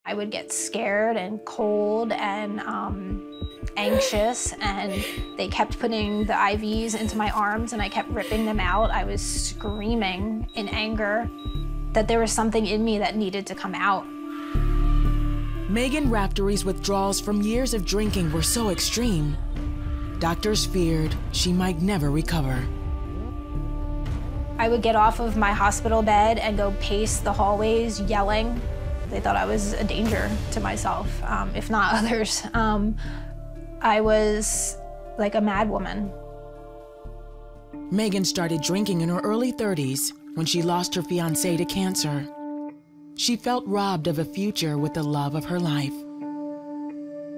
I would get scared and cold and anxious, and they kept putting the IVs into my arms and I kept ripping them out. I was screaming in anger that there was something in me that needed to come out. Megan Raftery's withdrawals from years of drinking were so extreme, doctors feared she might never recover. I would get off of my hospital bed and go pace the hallways yelling. They thought I was a danger to myself, if not others. I was like a mad woman. Megan started drinking in her early 30s when she lost her fiancé to cancer. She felt robbed of a future with the love of her life.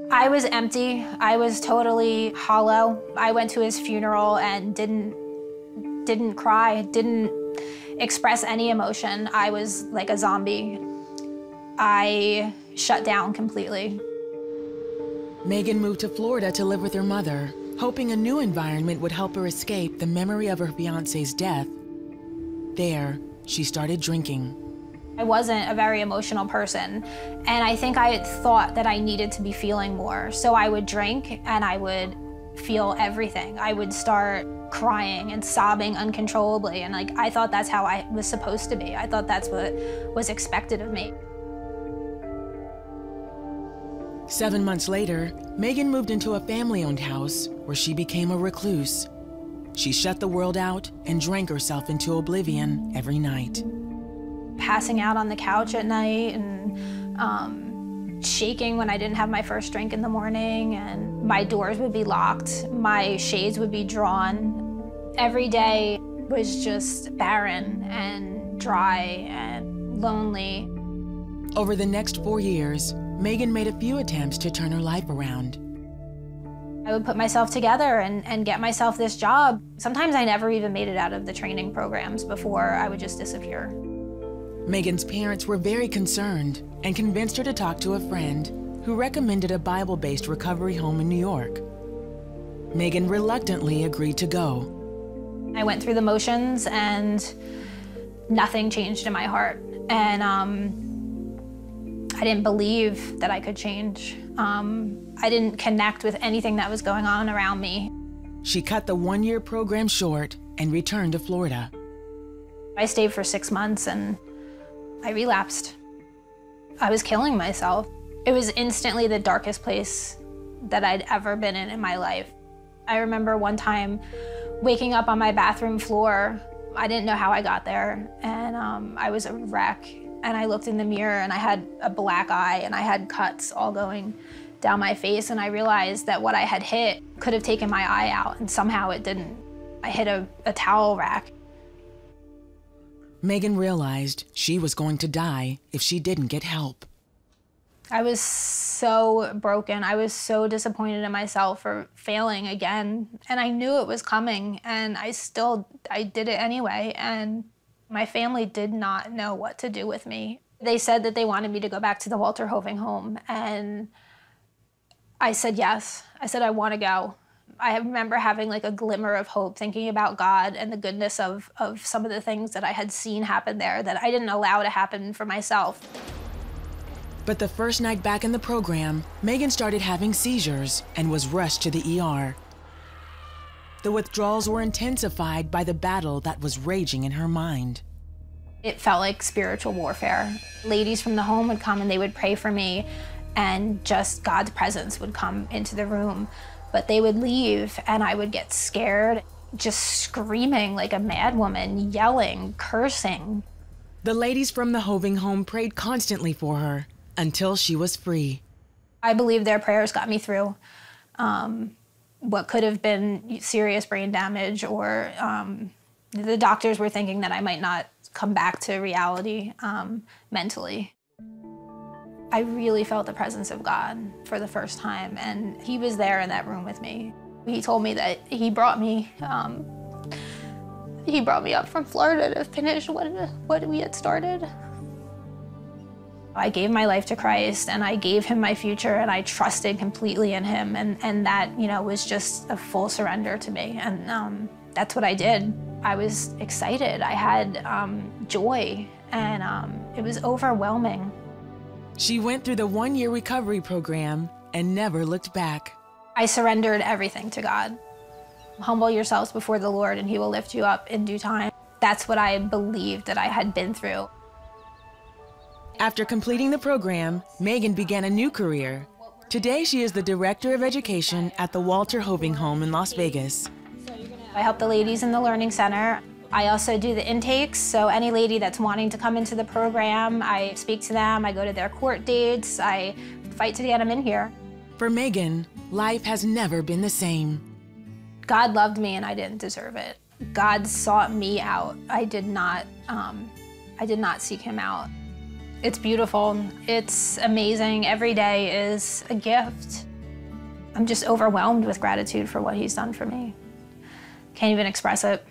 I was empty. I was totally hollow. I went to his funeral and didn't cry, didn't express any emotion. I was like a zombie. I shut down completely. Megan moved to Florida to live with her mother, hoping a new environment would help her escape the memory of her fiancé's death. There, she started drinking. I wasn't a very emotional person, and I think I thought that I needed to be feeling more. So I would drink and I would feel everything. I would start crying and sobbing uncontrollably, and I thought that's how I was supposed to be. I thought that's what was expected of me. 7 months later, Megan moved into a family-owned house where she became a recluse. She shut the world out and drank herself into oblivion every night. Passing out on the couch at night and shaking when I didn't have my first drink in the morning, and my doors would be locked, my shades would be drawn. Every day was just barren and dry and lonely. Over the next 4 years, Megan made a few attempts to turn her life around. I would put myself together and get myself this job. Sometimes I never even made it out of the training programs before I would just disappear. Megan's parents were very concerned and convinced her to talk to a friend who recommended a Bible-based recovery home in New York. Megan reluctantly agreed to go. I went through the motions and nothing changed in my heart. And I didn't believe that I could change. I didn't connect with anything that was going on around me. She cut the one-year program short and returned to Florida. I stayed for 6 months and I relapsed. I was killing myself. It was instantly the darkest place that I'd ever been in my life. I remember one time waking up on my bathroom floor. I didn't know how I got there, and I was a wreck. And I looked in the mirror and I had a black eye and I had cuts all going down my face, and I realized that what I had hit could have taken my eye out, and somehow it didn't. I hit a towel rack. Megan realized she was going to die if she didn't get help. I was so broken. I was so disappointed in myself for failing again, and I knew it was coming, and I did it anyway, and my family did not know what to do with me. They said that they wanted me to go back to the Walter Hoving home, and I said yes. I said I want to go. I remember having like a glimmer of hope, thinking about God and the goodness of some of the things that I had seen happen there that I didn't allow to happen for myself. But the first night back in the program, Megan started having seizures and was rushed to the ER. The withdrawals were intensified by the battle that was raging in her mind. It felt like spiritual warfare. Ladies from the home would come and they would pray for me, and just God's presence would come into the room. But they would leave and I would get scared, just screaming like a mad woman, yelling, cursing. The ladies from the Hoving home prayed constantly for her until she was free. I believe their prayers got me through what could have been serious brain damage, or the doctors were thinking that I might not come back to reality mentally. I really felt the presence of God for the first time, and he was there in that room with me. He told me that he brought me up from Florida to finish what we had started. I gave my life to Christ, and I gave him my future, and I trusted completely in him, and that, was just a full surrender to me, and that's what I did. I was excited. I had joy, and it was overwhelming. She went through the 1-year recovery program and never looked back. I surrendered everything to God. Humble yourselves before the Lord and he will lift you up in due time. That's what I believed that I had been through. After completing the program, Megan began a new career. Today, she is the Director of Education at the Walter Hoving Home in Las Vegas. I help the ladies in the Learning Center. I also do the intakes, so any lady that's wanting to come into the program, I speak to them, I go to their court dates, I fight to get them in here. For Megan, life has never been the same. God loved me and I didn't deserve it. God sought me out. I did not seek him out. It's beautiful, it's amazing. Every day is a gift. I'm just overwhelmed with gratitude for what he's done for me. Can't even express it.